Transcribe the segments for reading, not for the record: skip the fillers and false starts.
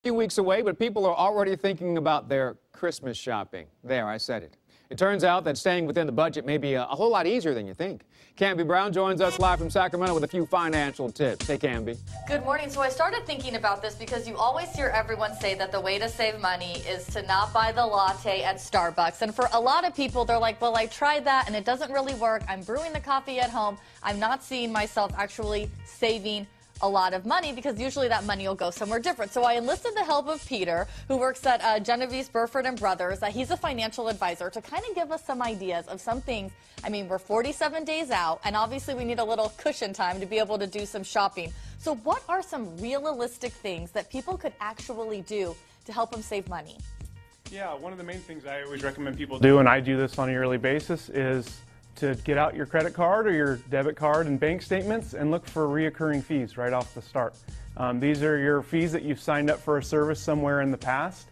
Few weeks away, but people are already thinking about their Christmas shopping. There, I said it. It turns out that staying within the budget may be a whole lot easier than you think. Canby Brown joins us live from Sacramento with a few financial tips. Hey, Canby. Good morning. So I started thinking about this because you always hear everyone say that the way to save money is to not buy the latte at Starbucks. And for a lot of people, they're like, well, I tried that and it doesn't really work. I'm brewing the coffee at home. I'm not seeing myself actually saving a lot of money because usually that money will go somewhere different. So I enlisted the help of Peter, who works at Genevieve Burford and Brothers. He's a financial advisor to kind of give us some ideas of some things. I mean, we're 47 days out, and obviously we need a little cushion time to be able to do some shopping. So what are some realistic things that people could actually do to help them save money? Yeah, one of the main things I always recommend people do, and I do this on a yearly basis, is to get out your credit card or your debit card and bank statements and look for reoccurring fees right off the start. These are your fees that you've signed up for a service somewhere in the past,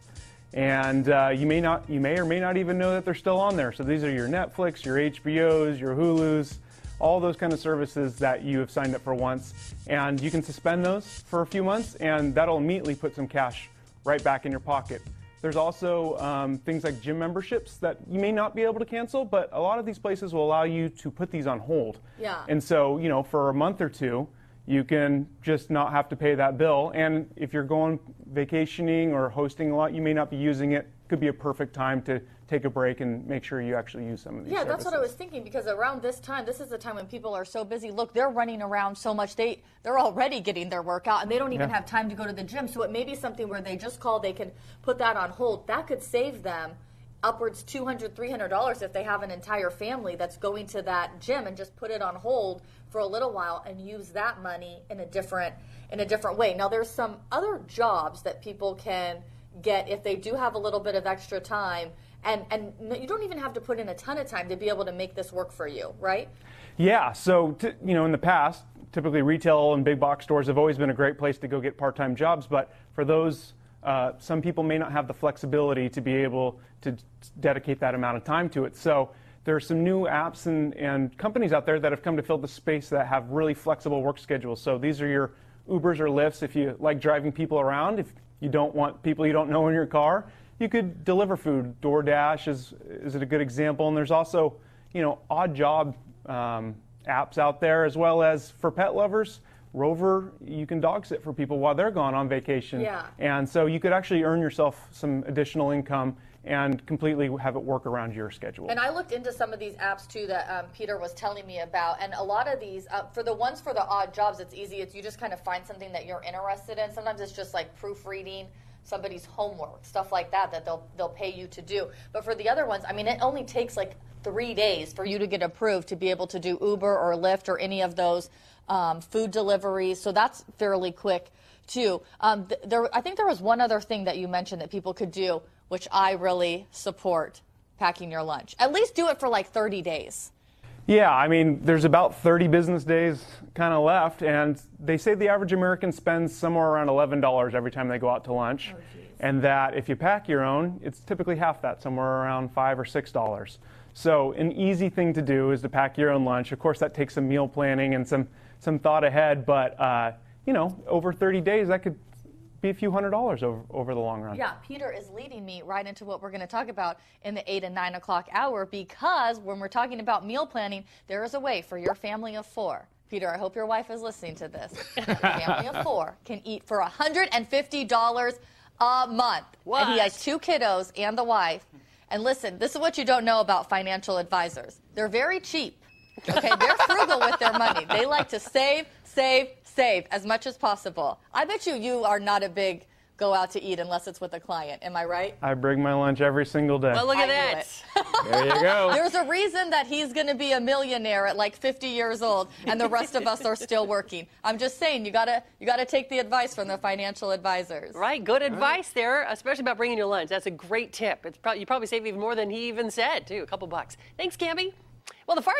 and you may or may not even know that they're still on there. So these are your Netflix, your HBOs, your Hulus, all those kind of services that you have signed up for once, and you can suspend those for a few months, and that'll immediately put some cash right back in your pocket. There's also things like gym memberships that you may not be able to cancel, but a lot of these places will allow you to put these on hold. Yeah. And so, you know, for a month or two, you can just not have to pay that bill. And if you're going vacationing or hosting a lot, you may not be using it. Could be a perfect time to take a break and make sure you actually use some of these services. That's what I was thinking, because around this time, this is the time when people are so busy. Look, they're running around so much. They're already getting their workout, and they don't even have time to go to the gym. So it may be something where they just call, they can put that on hold. That could save them upwards $200, $300 if they have an entire family that's going to that gym, and just put it on hold for a little while and use that money in a different way. Now, there's some other jobs that people can get if they do have a little bit of extra time, and you don't even have to put in a ton of time to be able to make this work for you, right? Yeah, so you know, in the past, typically retail and big box stores have always been a great place to go get part-time jobs, but for those, some people may not have the flexibility to be able to dedicate that amount of time to it. So there are some new apps and companies out there that have come to fill the space that have really flexible work schedules. So these are your Ubers or Lyfts if you like driving people around. If you don't want people you don't know in your car, you could deliver food. DoorDash is a good example. And there's also, you know, odd job apps out there, as well as for pet lovers. Rover, you can dog sit for people while they're gone on vacation. Yeah. And so you could actually earn yourself some additional income and completely have it work around your schedule. And I looked into some of these apps too that Peter was telling me about, and a lot of these, for the ones for the odd jobs, it's easy. You just kind of find something that you're interested in. Sometimes it's just like proofreading somebody's homework, stuff like that they'll pay you to do. But for the other ones, I mean, it only takes like 3 days for you to get approved to be able to do Uber or Lyft or any of those food deliveries. So that's fairly quick too. I think there was one other thing that you mentioned that people could do, which I really support: packing your lunch. At least do it for like 30 days. Yeah, I mean, there's about 30 business days kind of left, and they say the average American spends somewhere around $11 every time they go out to lunch, and that if you pack your own, it's typically half that, somewhere around $5 or $6. So an easy thing to do is to pack your own lunch. Of course, that takes some meal planning and some thought ahead, but you know, over 30 days, that could be a few $100s over the long run. Yeah, Peter is leading me right into what we're going to talk about in the 8 and 9 o'clock hour, because when we're talking about meal planning, there is a way for your family of 4. Peter, I hope your wife is listening to this. A family of 4 can eat for $150 a month. What? And he has 2 kiddos and the wife. And listen, this is what you don't know about financial advisors. They're very cheap. Okay, they're frugal with their money. They like to save as much as possible. I bet you are not a big go out to eat unless it's with a client. Am I right? I bring my lunch every single day. Well, look at that. There you go. There's a reason that he's going to be a millionaire at like 50 years old, and the rest of us are still working. I'm just saying, you gotta take the advice from the financial advisors. Right, good advice there, especially about bringing your lunch. That's a great tip. You probably save even more than he even said, too. A couple bucks. Thanks, Camby. Well, the fire